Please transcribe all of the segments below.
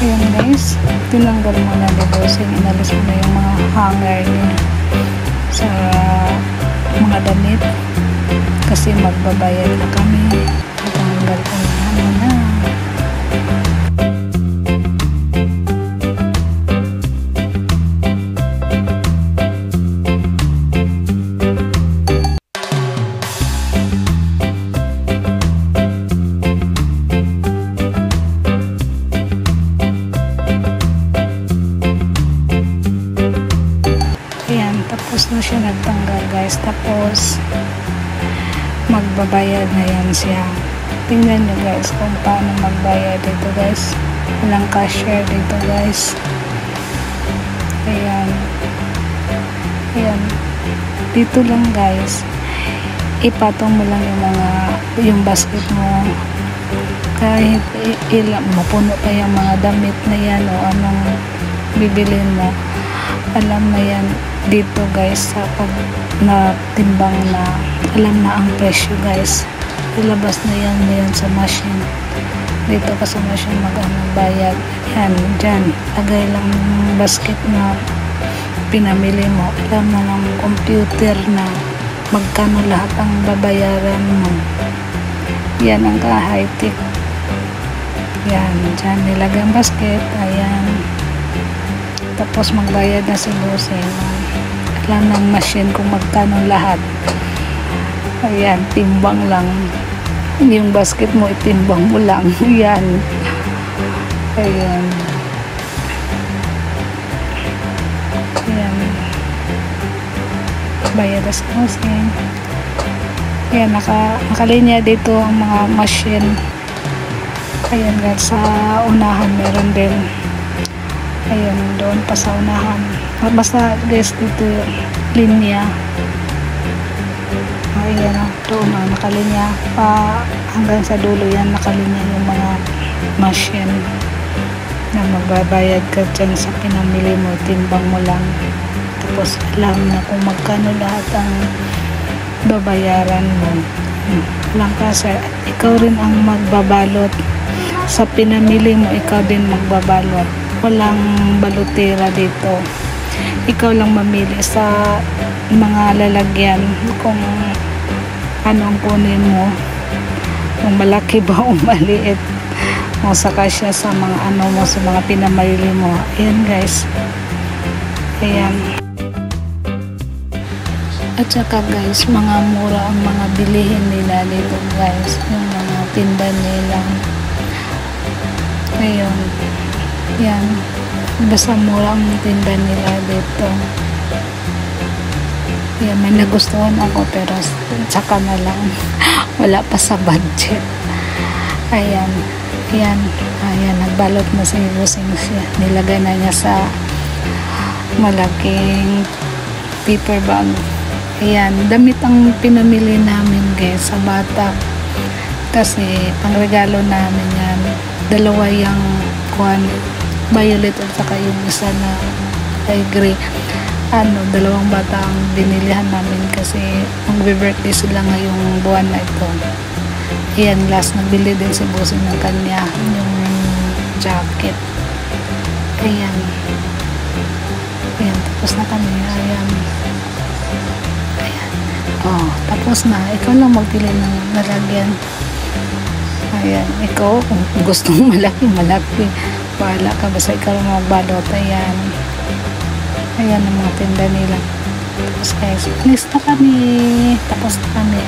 Ayan guys, tinanggal mo na ni bossing, inalis mo na yung mga hanger niya sa mga damit kasi magbabayad na kami. Tinanggal ko na. Tapos na siya nagtanggal guys, tapos magbabayad na yan siya. Tingnan nyo guys kung paano magbayad dito guys, walang cashier dito guys. Ayan, dito lang guys, ipatong mo lang yung basket mo, kahit mapuno pa yung mga damit na yan o anong bibilin mo, alam na yan dito guys. Sa pag natimbang na, alam na ang presyo guys, ilabas na yan sa machine. Dito ka sa machine bayad. Yan, dyan lagay lang yung basket na pinamili mo, alam na ng computer na magkano lahat ang babayaran mo. Yan ang ka-high-tech. Yan, dyan nilagay ang basket. Ayan, tapos magbayad na si bossing. Alam ng machine kung magkano lahat. Ayan, timbang lang yung basket mo, itimbang mo lang. Ayan, ayan, bayad na si bossing. Ayan, nakalinya dito ang mga machine. Ayan guys, sa unahan meron din. Ayan, doon pa sa unahan. Basta guys, dito linya. Ayan, doon nakalinya pa hanggang sa dulo. Yan, nakalinya yung mga machine na magbabayad ka dyan sa pinamili mo. Timbang mo lang, tapos alam na kung magkano lahat ang babayaran mo. Lang kasi ikaw rin ang magbabalot sa pinamili mo, ikaw din magbabalot. Walang balotera dito, ikaw lang mamili sa mga lalagyan kung anong kunin mo, kung malaki ba o maliit, o saka siya sa mga ano mo, sa mga pinamili mo. Ayan guys, ayan. At saka guys, mga mura ang mga bilihin nila dito guys, yung mga tinda nila. Ayun, yan, basta mura ang tinda nila dito. Yan, may nagustuhan ako pero tsaka na lang. Wala pa sa budget. Ayan, ayan, ayan, nagbalot na si bossing siya. Nilagay na niya sa malaking paper bag. Ayan, damit ang pinamili namin guys sa bata kasi pangregalo namin yan. Dalawa yung violet at saka yung isa na ay gray. Dalawang bata ang binilihan namin kasi magbe-birthday sila ngayong buwan na ito. Ayan, last nabili din si bossing ng kanya yung jacket. Ayan, ayan, tapos na kami. Ayan, oh, tapos na. Ikaw lang magpili ng lalagyan. Ayan, ikaw kung gusto mo malaki, bahala ka, basta ikaw lang magbalot. Ayan, ayan ang mga tinda nila. Tapos guys, alis na kami. Tapos na kami,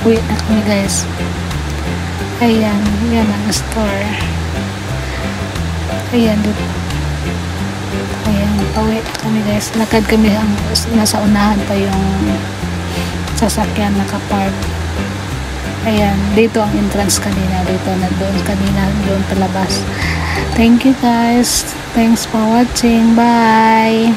uwi na kami guys. Ayan, yan ang store. Ayan, dito. Ayan, pauwi na kami guys. Lakad kami, nasa unahan pa yung sasakyan nakapark. Ayan, dito ang entrance kanina, dito na doon kanina, doon palabas. Thank you guys, thanks for watching, bye.